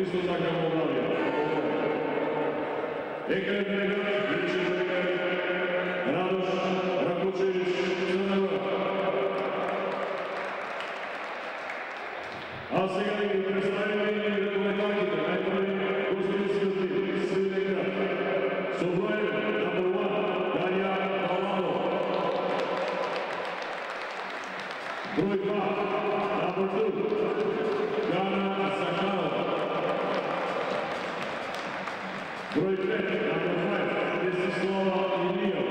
isto tako Moldavija. Ekran Dregan, Viće Dregan, Radoš Rakučević, Crna Gora. A сега ги представители ръководителите, най-първи гостински отбор, Силен град. Со броем number 1, Ганя Балало. Брой 2, number 2, Гана Сахарова. Брой 5, number 5, Десислава Илиева.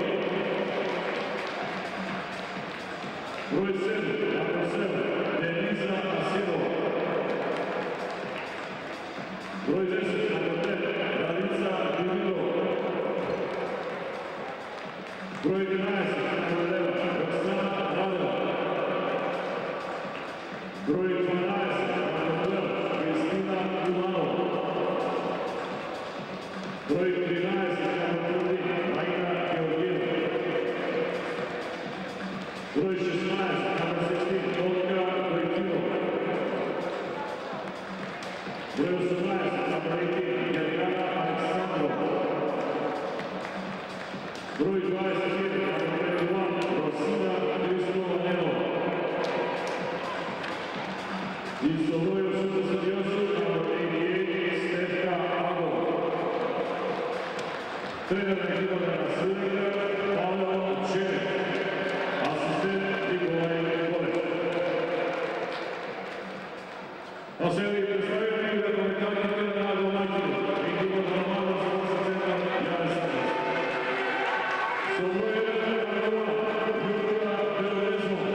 Брой 7, number 7, Дениза Асирова. Broj 10, number 10, Radica Dimilova. Broj 11, number 11, Roxana Radeva. Broj 12, number 12, Kristina Dumanova. Broj 13, number 13, Majka Georgijeva. Broj 16, number 16, Olga Vojtilova. Broj 18, number 18, Jelena Aleksandrova. Broj 21, number 21, Rosina Kristovanova. I sa brojem 88, number 88, Stefka Agova. Trener ekipa Srpska, Pavel Čerek. Asistent Nikolaj Kolek. A сега ви представям ръководителите на домакина, екипа за Романа Спортна център Яне Саков. Со броем номер 1, Юрка Белорезова.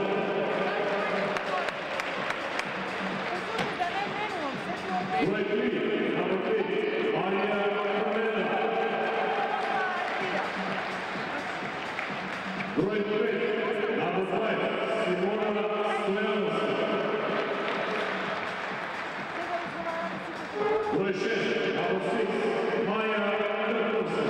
Брой 3, номер 3, Мария Коменева. Брой 5, номер 5, Симона Стояновска. Broj 6, number 6, Maja Krkovska.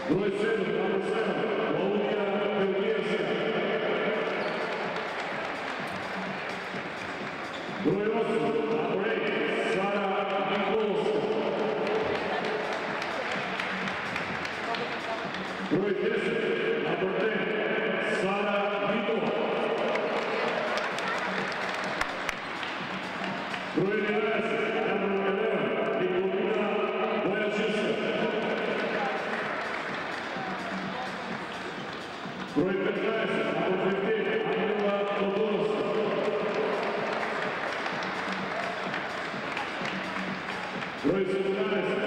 Broj 7, number 7, Volodija Belgijevska. Broj 8, number 8, Sara Nikolovska. Broj 10, number 10, Sara Nikova. Broj 11, number 11, Nikolina Bojačevska. Broj 15, number 15, Angela Todorovska. Broj 17,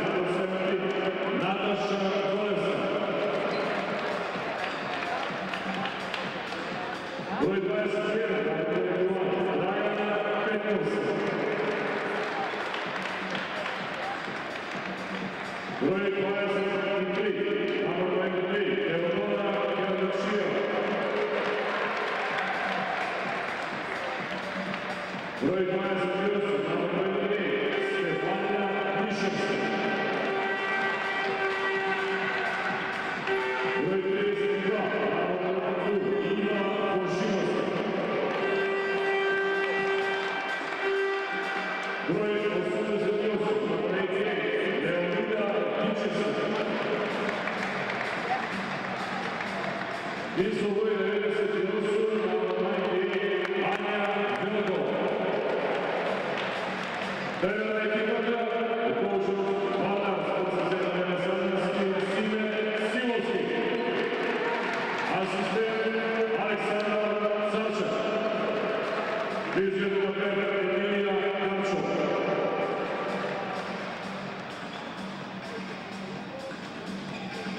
number 17, Nataša Golevska. Broj 21, number 21, Dragana Petrovska. Broj 23, number 23, Teodora Kjellčijeva. Broj 28, number 23, Stefania Miševska. Broj 32, number 32, Iva Božinovska. Broj 88, number 88, Leonida Kičevska. I su broj 98, number 98, Anja Vinogova. Trenera ekipata u košu Hvala Sportska centra Jana Sadinski Sime Silovski. Asistent Aleksandar Carčak. Fizioterapeut Emilija Kamčov.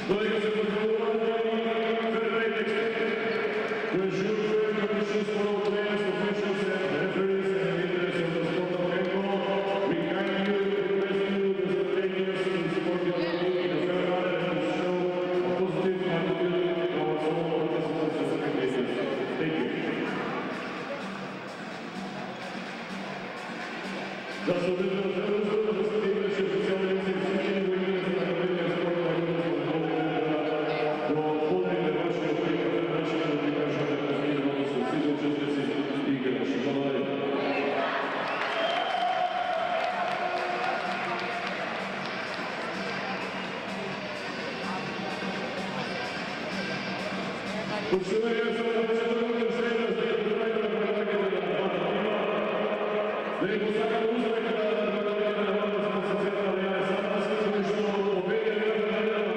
Dodika se podgovorati Verbetek, koji žuruje kako sporo trenersko slično se referiri se na interese od sporta Tempo. We kindly request you to take us in support of the league in a fair manner and show a positive attitude towards all participants and spectators. Thank you. Da se određeno železno, da se timeće oficijalne institucije u ime za napravljanje sporta do podnijene vaše oprika, načinu da ti kažete da nije odnosno svi učesnici igre naše. Hvala. Починає четвертим серія з відповідальними практиками на Патіма. Випускає успіх на Патіма з Константина Альянса. Сьогоднішнього обидва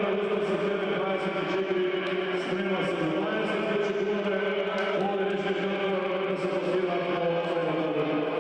на Константина 24 стримався з 12 секунди. Поле Річника запустила по своєму.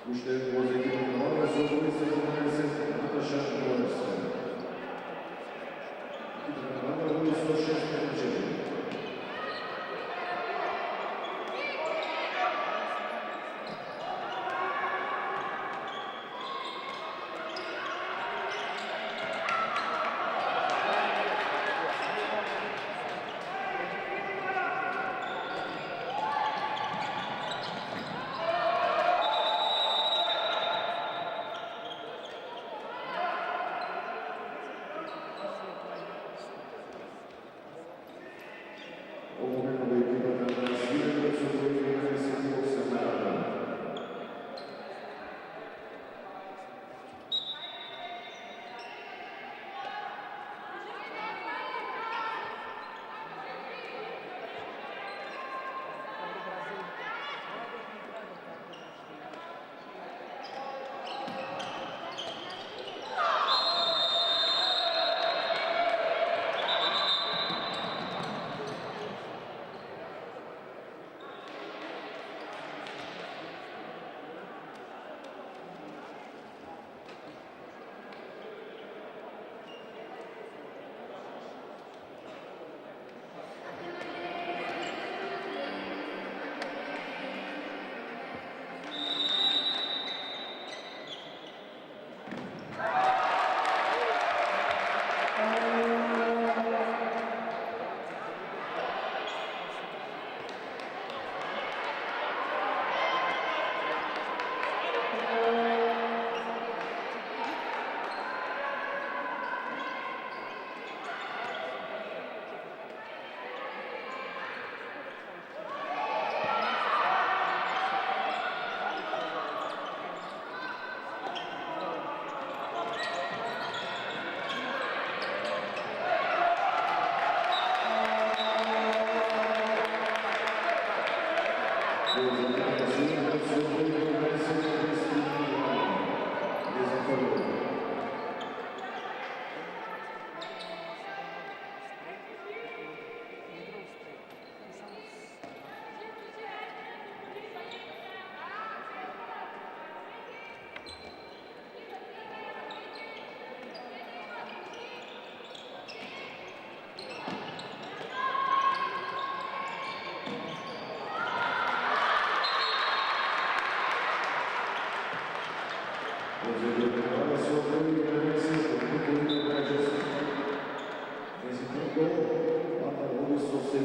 Müşteri Boz ekibinin var ve sorduğu isimleriniz Natasha Morris. Number 106.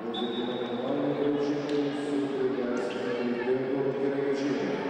Возле вручения суду Гаспина Белого Кирилича.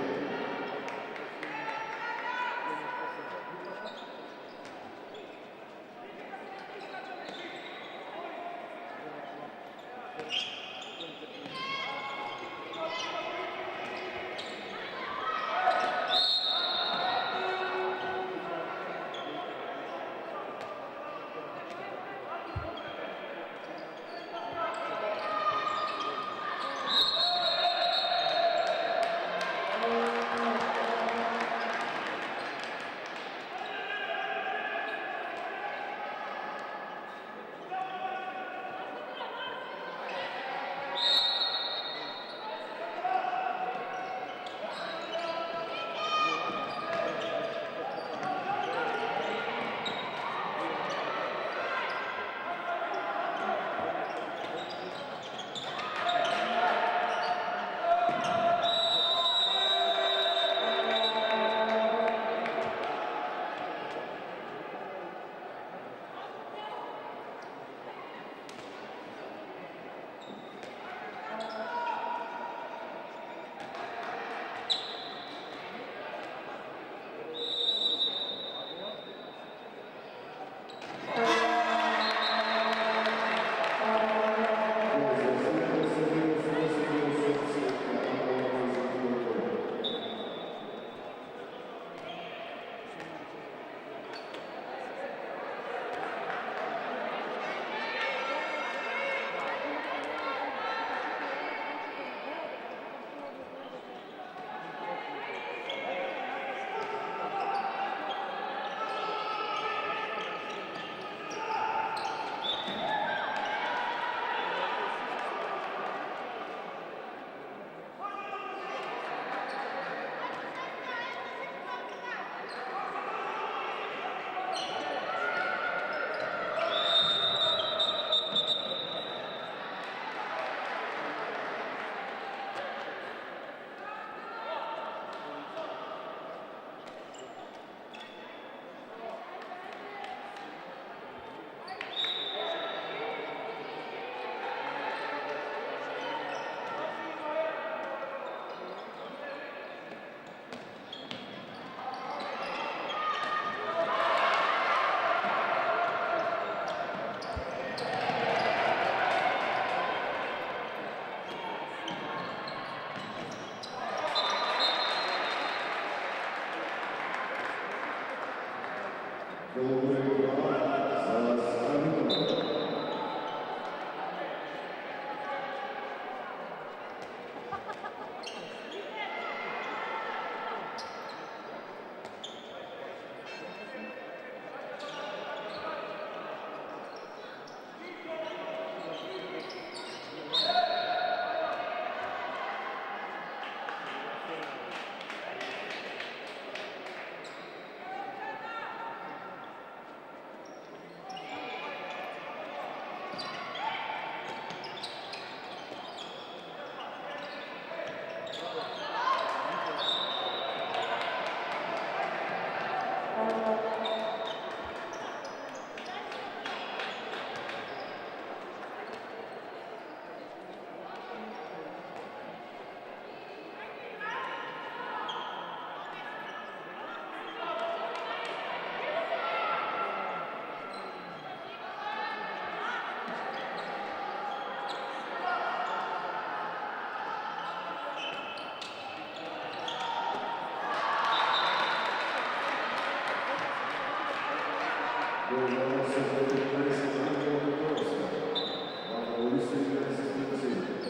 Gracias.